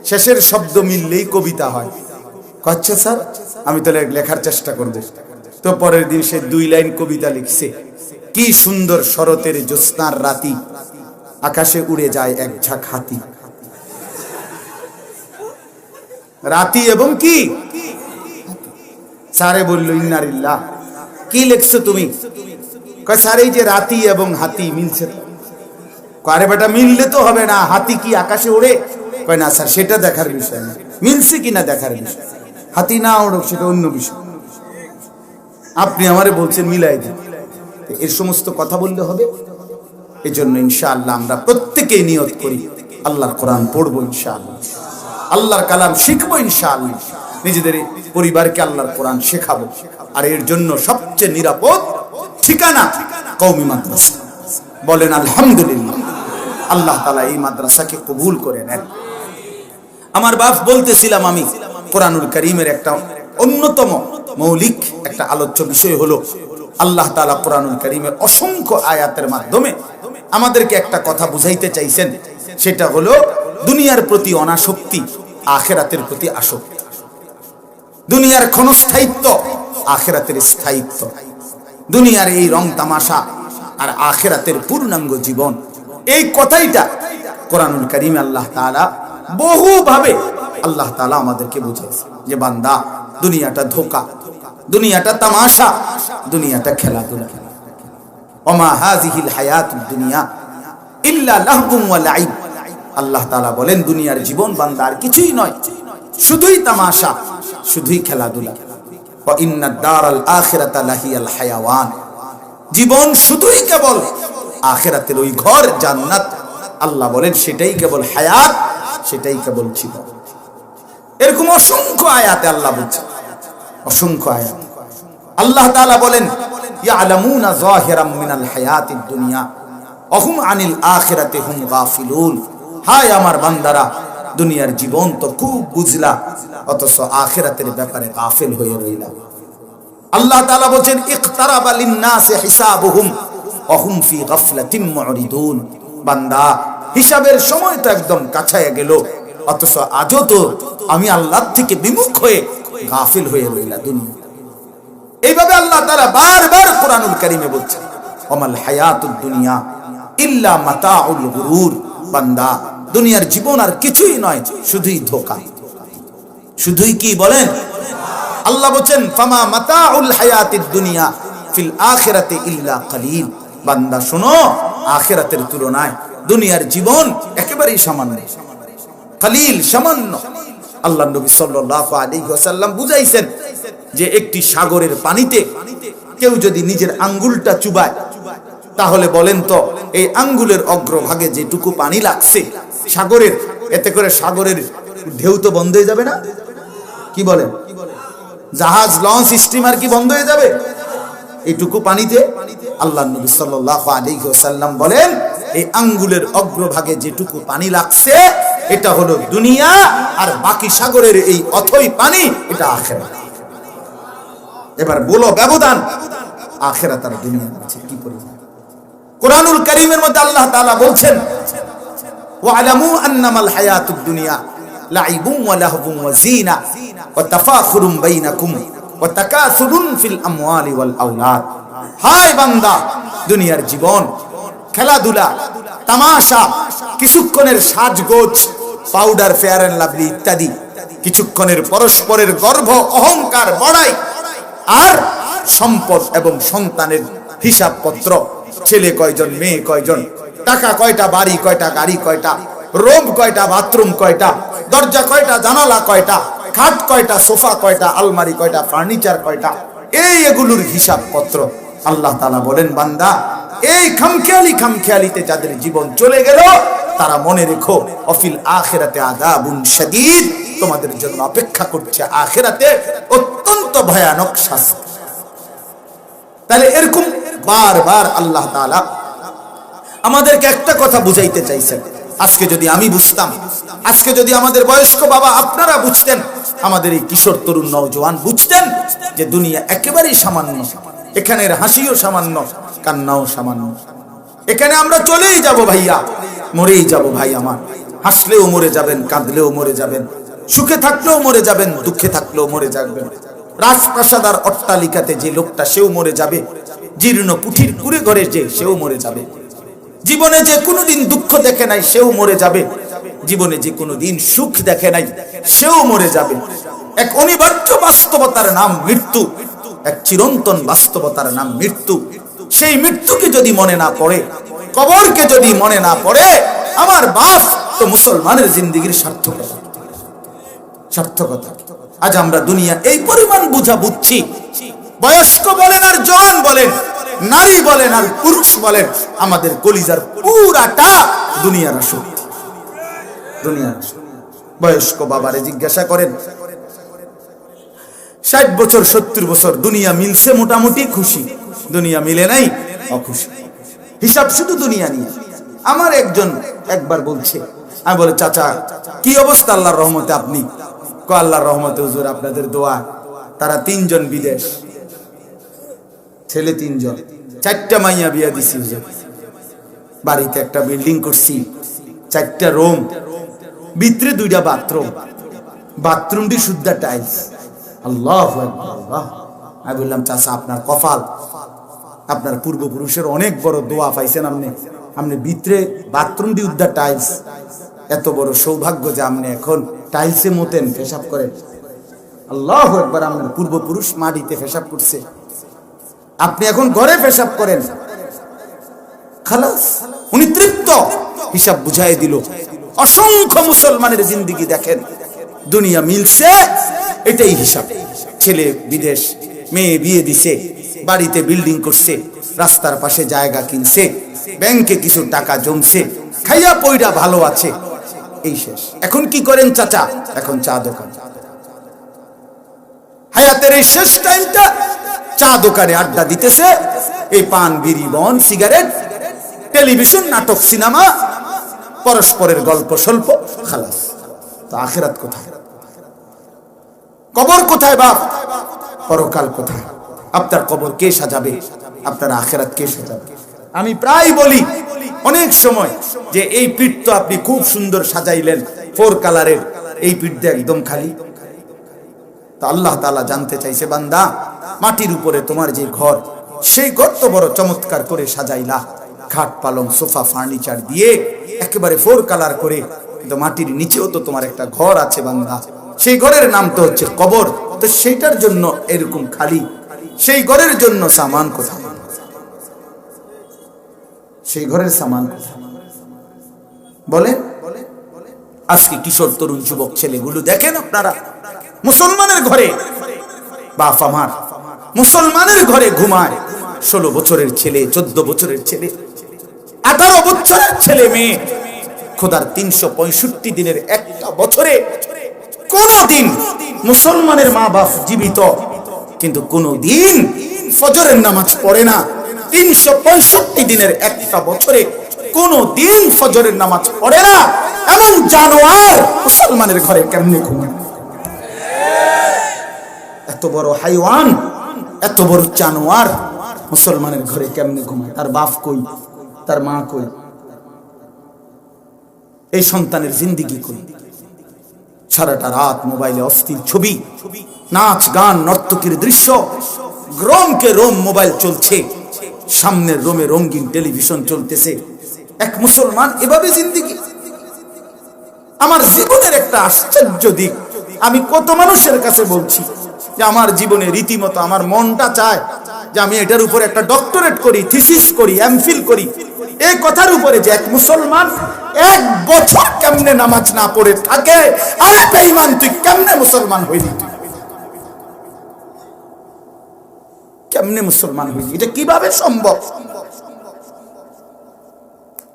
শেষের শব্দ মিললেই কবিতা হয়। আচ্ছা স্যার, আমি তাহলে লেখার চেষ্টা করব। তো পরের দিন সে 2 লাইন কবিতা লিখছে। কি সুন্দর শরতের জ্যোৎস্নার রাতি, আকাশে উড়ে যায় এক ঝাঁক হাতি। রাতি এবং কি? স্যারে বলল, ইন্নালিল্লাহ, কি লিখছো তুমি? কয় স্যার এই যে রাতি এবং হাতি মিলছে। আরে বেটা, মিললে তো হবে না, হাতি কি আকাশে ওড়ে? কয় না স্যার, সেটা দেখার বিষয় না, মিলছে কিনা দেখার বিষয়। হাতি না ওড়ুক সেটা অন্য বিষয়, আপনি আমারে বলছেন মিলাই দিন। এর সমস্ত কথা বললে হবে? এই জন্য ইনশাআল্লাহ আমরা প্রত্যেকেই নিয়ত করি, আল্লাহর কোরআন পড়বো ইনশাআল্লাহ, আল্লাহর কালাম শিখবো ইনশাআল্লাহ, নিজেদের পরিবারকে আল্লাহর কোরআন শেখাবো। আর এর জন্য সবচেয়ে নিরাপদ ঠিকানা কওমি মাদ্রাসা। বলেন আলহামদুলিল্লাহ। আল্লাহ তাআলা এই মাদ্রাসাকে কবুল করে নেন। আমার বাপ বলতেছিলাম, আমি কোরআনুল কারীমের একটা অন্যতম মৌলিক একটা আলোচ্য বিষয় হলো, আল্লাহ তাআলা কোরআনুল কারীমের অসংখ্য আয়াতের মাধ্যমে আমাদেরকে একটা কথা বুঝাইতে চাইছেন। সেটা হলো দুনিয়ার প্রতি অনাসক্তি, আখিরাতের প্রতি আসক্তি। দুনিয়ার ক্ষণস্থায়িত্ব, আখিরাতের স্থায়িত্ব। দুনিয়ার এই রং তামাশা আর আখিরাতের পূর্ণাঙ্গ জীবন। এই কথাইটা কোরআনুল কারীমে আল্লাহ তাআলা বহুভাবে আল্লাহ তাআলা আমাদেরকে বুঝাইছে যে বান্দা, দুনিয়াটা ধোঁকা, দুনিয়াটা তামাশা, দুনিয়াটা খেলাধুলা। ওমা হাযিহিল হায়াতুদ দুনিয়া ইল্লা লাহবুন ওয়া লাইব। আল্লাহ তাআলা বলেন দুনিয়ার জীবন বান্দা আর কিছুই নয়, শুধুই তামাশা, শুধুই খেলাধুলা। ওয়া ইন্নাদ দারাল আখিরাতা লাহিয়াল হায়াওয়ান। জীবন শুধুই কেবল আখিরাতের ওই ঘর জান্নাত, আল্লাহ বলেন সেটাই কেবল হায়াত, সেটাই কেবল জীবন। এরকম অসংখ্য আয়াতে আল্লাহ বলছেন, অসংখ্য আয়াত। আল্লাহ তাআলা বলেন ইয়ালামুনা যাহিরাম মিনাল হায়াতিদ দুনিয়া ওয়া হুম আনিল আখিরাতি হুম গাফিলুন। হায় আমার বান্দারা, দুনিয়ার জীবন তো খুব বুঝলা, অথচ আখিরাতের ব্যাপারে গাফিল হয়ে রইলা। আল্লাহ তাআলা বলেন ইকতারাবা লিন-নাসি হিসাবুহুম ওয়া হুম ফি গাফলাতিন মুরিদুন। বান্দা, হিসাবের সময় তো একদম কাছায় গেল, অথচ আজও তো আমি আল্লাহ থেকে বিমুখ হয়ে গাফিল হয়ে রইলা দুনিয়া। এইভাবে আল্লাহ তাআলা বারবার কোরআনুল কারীমে বলছেন ওমাল হায়াতুদ দুনিয়া ইল্লা মাতাউল গুরুর। বান্দা, দুনিয়ার জীবন আর কিছুই নয়, শুধুই ধোঁকা। শুধুই কি বলেন? আল্লাহ বলেন ফামা মাতাউল হায়াতিদ দুনিয়া ফিল আখিরাতি ইল্লা কালিল। বান্দা শোনো, আখিরাতের তুলনায় দুনিয়ার জীবন একেবারেই সামান্য, কালিল, সামান্য। আল্লাহ নবী সাল্লাল্লাহু আলাইহি ওয়াসাল্লাম বুঝাইছেন যে একটি সাগরের পানিতে কেউ যদি নিজের আঙ্গুলটা চুবায়, তাহলে বলেন তো এই আঙ্গুলের অগ্রভাগে যেটুকু পানি লাগছে সাগরের, এতে করে সাগরের ঢেউ তো বন্ধ হয়ে যাবে না? কি বলেন? জাহাজ, লঞ্চ, স্টিমার কি বন্ধ হয়ে যাবে এইটুকু পানিতে? আল্লাহ নবী সাল্লাল্লাহু আলাইহি ওয়াসাল্লাম বলেন এই আঙ্গুলের অগ্রভাগে যেটুকু পানি লাগছে এটা হলো দুনিয়া, আর বাকি সাগরের এই অথই পানি এটা আখিরাত। এবার বলো ব্যবধান আখিরাত আর দুনিয়ার মাঝে কি পরিমাণ? কোরআনুল কারীমের মধ্যে আল্লাহ তাআলা বলছেন ওয়ালামু আন্নামাল হায়াতুদ দুনিয়া লাইবুন ওয়া লাহবুন ওয়া যিনা ওয়া তাফাখুরুম বাইনাকুম ওয়া তাকাসুরুন ফিল আমওয়ালি ওয়াল আওলাদ। হায় বান্দা, দুনিয়ার জীবন খেলাধুলা, তামাশা, কিছুক্ষণের সাজগোজ, পাউডার, ফেয়ার এন্ড লাভলি ইত্যাদি, কিছুক্ষণের পরস্পরের গর্ব, অহংকার, বড়াই, আর সম্পদ এবং সন্তানের হিসাবপত্র, ছেলে কয়জন, মেয়ে কয়জন, টাকা কয়টা, বাড়ি কয়টা, গাড়ি কয়টা, রুম কয়টা, বাথরুম কয়টা, দরজা কয়টা, জানালা কয়টা, খাট কয়টা, সোফা কয়টা, আলমারি কয়টা, ফার্নিচার কয়টা, এগুলোর হিসাবপত্র। আল্লাহ তাআলা বলেন বান্দা, এই খামখেয়ালিতে যাদের জীবন চলে গেল তারা মনে রেখো অফিল আখিরাতে আযাবুন শাদীদ, তোমাদের জন্য অপেক্ষা করছে আখিরাতে অত্যন্ত ভয়ানক শাস্তি। তাহলে এরকম বারবার আল্লাহ তাআলা আমাদেরকে একটা কথা বুঝাইতে চাইছেন। আজকে যদি আমি বুঝতাম, আজকে যদি আমাদের বয়স্ক বাবা আপনারা বুঝতেন, আমাদের এই কিশোর তরুণ নওজোয়ান বুঝতেন যে দুনিয়া একেবারেই সামান্য, এখানের হাসিও সামান্য, কান্নাও সামান্য, এখানে আমরা চলেই যাব ভাইয়া, মরেই যাব ভাই আমার। হাসলেও মরে যাবেন, কাঁদলেও মরে যাবেন, সুখে থাকলেও মরে যাবেন, দুঃখে থাকলেও মরে যাবেন। রাজপ্রাসাদ আর অট্টালিকাতে যে লোকটা সেও মরে যাবে, জীর্ণ কুঠির কুড়ে ঘরে যে সেও মরে যাবে, জীবনে যে কোনোদিন দুঃখ দেখে নাই সেও মরে যাবে, জীবনে যে কোনোদিন সুখ দেখে নাই সেও মরে যাবে। এক অনিবার্য বাস্তবতার নাম মৃত্যু, এক চিরন্তন বাস্তবতার নাম মৃত্যু। সেই মৃত্যুকে যদি মনে না পড়ে, কবরকে যদি মনে না পড়ে, আমার বাপ তো মুসলমানের জিন্দেগির সার্থকতা। আজ আমরা দুনিয়া এই পরিমাণ বুঝা বুঝছি, বয়স্ক বলেন আর জওয়ান বলেন, নারী বলেন আর পুরুষ বলেন, আমাদের কলিজার পুরাটা দুনিয়ার আসক্তি, দুনিয়ার আসক্তি। বয়স্ক বাবারে জিজ্ঞাসা করেন, 60 বছর 70 বছর দুনিয়া মিলছে মোটামুটি খুশি, দুনিয়া মিলে নাই অখুশি, হিসাব শুধু দুনিয়া নিয়ে। আমার একজন একবার বলছে, আমি বলে চাচা কি অবস্থা আল্লাহর রহমতে আপনি? আল্লাহর রহমতে হুজুর আপনাদের দোয়া, তারা 3 জন বিদেশ, ছেলে 3 জন, 4টা মাইয়া বিয়া দিছি হুজুর, বাড়িতে একটা বিল্ডিং করছি, 4টা রুম, ভিতরে 2টা বাথরুম, বাথরুমটি শুদ্ধ টাইলস। আল্লাহু আকবার, আল্লাহ। আমি বললাম চাচা আপনার কপাল, আপনার পূর্বপুরুষের অনেক বড় দোয়া পাইছেন আপনি ভিতরে বাথরুমটি উদ্দা টাইলস, এত বড় সৌভাগ্য যে আপনি এখন টাইলসে মতেন, পেশাব করেন। আল্লাহু আকবার, আপনার পূর্বপুরুষ মাটিতে পেশাব করছে, আপনি এখন ঘরে পেশাব করেন। খালাস, উনি তৃপ্ত, হিসাব বুঝাই দিল। অসংখ্য মুসলমানের জিন্দেগি দেখেন, দুনিয়া মিলছে এটাই হিসাব। ছেলে বিদেশ, মেয়ে বিয়ে দিছে, বাড়িতে বিল্ডিং করছে, রাস্তার পাশে জায়গা কিনছে, ব্যাংকে কিছু টাকা জমছে, খাইয়া পয়রা ভালো আছে, এই শেষ। এখন কি করেন চাচা? এখন চা দোকান। হায়াতের এই শেষ টাইমটা চা দোকানে আড্ডা দিতেছে, এই পান বিড়ি বন সিগারেট, টেলিভিশন, নাটক, সিনেমা, পরস্পরের গল্প স্বল্প, খালাস। তো আখিরাত কোথায়? কবর কোথায় বাপ? পরকাল কোথায়? আপনার কবর কে সাজাবে? আপনার আখিরাত কে সাজাবে? আমি প্রায় বলি অনেক সময় যে এই পিঠ তো আপনি খুব সুন্দর সাজাইলেন, 4 কালারের, এই পিঠ দিয়ে একদম খালি। তো আল্লাহ তাআলা জানতে চাইছে, বান্দা মাটির উপরে তোমার যে ঘর, সেই ঘর তো বড় চমৎকার করে সাজাইলা, খাট পালং সোফা ফার্নিচার দিয়ে একেবারে 4 কালার করে, কিন্তু মাটির নিচেও তো তোমার একটা ঘর আছে বান্দা, সেই ঘরের নাম তো হচ্ছে কবর। তো সেইটার জন্য এরকম খালি, সেই ঘরের জন্য সামান কোথায়? সেই ঘরের সামান কোথায় বলে? আজকে কিশোর তরুণ যুবক ছেলেগুলো দেখেন আপনারা, মুসলমানের ঘরে বাপ আমার মুসলমানের ঘরে ঘুমায়, 16 বছরের ছেলে, 14 বছরের ছেলে, 18 বছরের ছেলে মেয়ে। খোদার 365 দিনের একটা বছরে কোনদিন মুসলমানের মা বাপ জীবিত, কিন্তু কোনদিন ফজরের নামাজ পড়ে না। 365 দিনের একটা বছরে কোনদিন ফজরের নামাজ পড়ে না, এমন জানোয়ার মুসলমানের ঘরে কেমনে ঘুমায়? এত বড় হাইওয়ান, এত বড় জানোয়ার মুসলমানের ঘরে কেমনে ঘুমায়? তার বাপ কই? তার মা কই? এই সন্তানের জিন্দেগি কই? সারাটা রাত মোবাইলে অস্থির ছবি, নাচ গান, নর্তকীর দৃশ্য, রোমকে রোম মোবাইল চলছে, সামনের রোমে রঙিন টেলিভিশন চলতেছে। এক মুসলমান এভাবে জিন্দেগি। আমার জীবনের একটা আশ্চর্য দিক, আমি কত মানুষের কাছে বলছি যে আমার জীবনে রীতিমতো আমার মনটা চায় যে আমি এটার উপরে একটা ডক্টরেট করি, থিসিস করি, এমফিল করি, এই কথার উপরে যে এক মুসলমান 1 বছর কেমনে নামাজ না পড়ে থাকে। আরে বেঈমান, তুই কেমনে মুসলমান হইলি? কেমনে মুসলমান হইলি? এটা কিভাবে সম্ভব?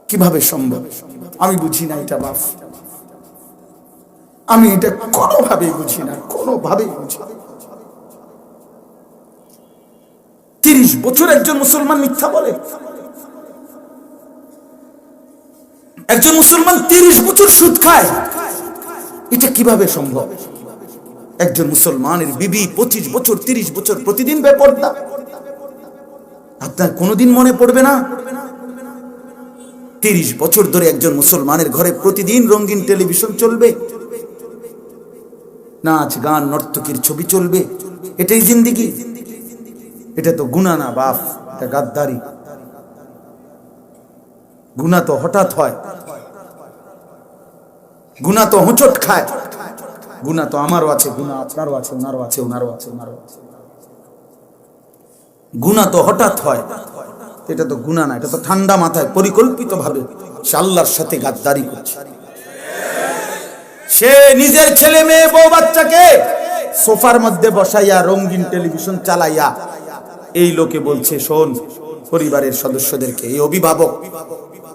কিভাবে সম্ভব? আমি বুঝি না এটা বাপ, আমি এটা কোনোভাবেই বুঝি না, কোনোভাবেই বুঝি না। 30 বছর একজন মুসলমান মিথ্যা বলে? একজন মুসলমান 30 বছর সুদ খায়? এটা কিভাবে সম্ভব? একজন মুসলমানের বিবি 25 বছর 30 বছর প্রতিদিন বেপরদা। আপনার কোনোদিন মনে পড়বে না? 30 বছর ধরে একজন মুসলমানের ঘরে প্রতিদিন রঙিন টেলিভিশন চলবে, নাচ গান নর্তকীর ছবি চলবে, এটাই জিন্দেগি? এটা তো গুনাহ না বাপ, এটা গাদ্দারি। গুনাহ তো হঠাৎ হয়, গুনাহ তো হোঁচট খায়, গুনাহ তো আমারও আছে, গুনাহ আপনারও আছে, ওনারও আছে, ওনারও আছে, ওনারও আছে। গুনাহ তো হঠাৎ হয়, এটা তো গুনাহ না, এটা তো ঠান্ডা মাথায় পরিকল্পিত ভাবে সে আল্লাহর সাথে গাদ্দারি করছে। সে নিজের ছেলে মেয়ে বউ বাচ্চাকে সোফার মধ্যে বসাইয়া রঙিন টেলিভিশন চালাইয়া এই লোকে বলছে, শোন, পরিবারের সদস্যদেরকে, এই অভিভাবক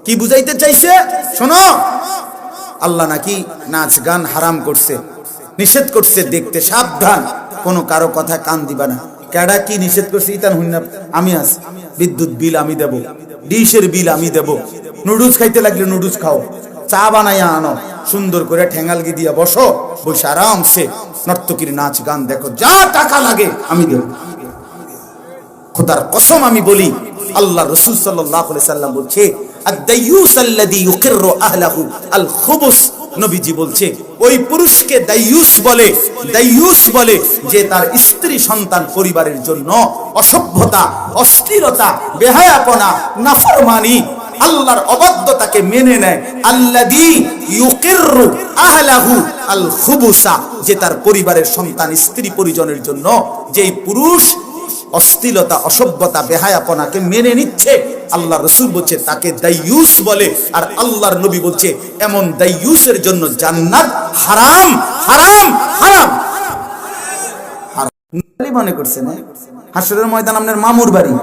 কি বুঝাইতে চাইছে? শোনো, আল্লাহ নাকি নাচ গান হারাম করছে, নিষেধ করছে দেখতে, সাবধান, কোনো কারো কথা কান দিবা না। কেডা কি নিষেধ করছে? ইতান হইনা আমি আছি, বিদ্যুৎ বিল আমি দেব, ডিশের বিল আমি দেব, নুডলস খাইতে লাগলে নুডলস খাও, চা বানাইয়া আনো, সুন্দর করে ঠেঙ্গালগি দিয়া বসো, বসে আরামসে নর্তকীর নাচ গান দেখো, যা টাকা লাগে আমি দেব। খোদার কসম আমি বলি, আল্লাহ রাসূল সাল্লাল্লাহু আলাইহি সাল্লাম বলছে, আদ-দাইয়ুস আল্লাযী ইউকিররু আহলাহু আল-খুবুস। নবীজি বলছে, ওই পুরুষকে দাইয়ুস বলে, দাইয়ুস বলে যে তার স্ত্রী সন্তান পরিবারের জন্য অসভ্যতা, অশ্লীলতা, বেহায়াপনা, নাফরমানি, আল্লাহর অবাধ্যতাকে মেনে নেয়। আল্লাযী ইউকিররু আহলাহু আল-খুবুসা, যে তার পরিবারের সন্তান স্ত্রী পরিজনের জন্য যেই পুরুষ অশ্লীলতা, অসভ্যতা, বেহায়াপনাকে মেনে নিচ্ছে, আল্লাহ রাসূল বলছে তাকে দাইয়ুস বলে। আর আল্লাহর নবী বলছে এমন দাইয়ুসের জন্য জান্নাত হারাম, হারাম, হারাম। মনে করছে না হাসরের ময়দান আপনার মামুর বাড়ি,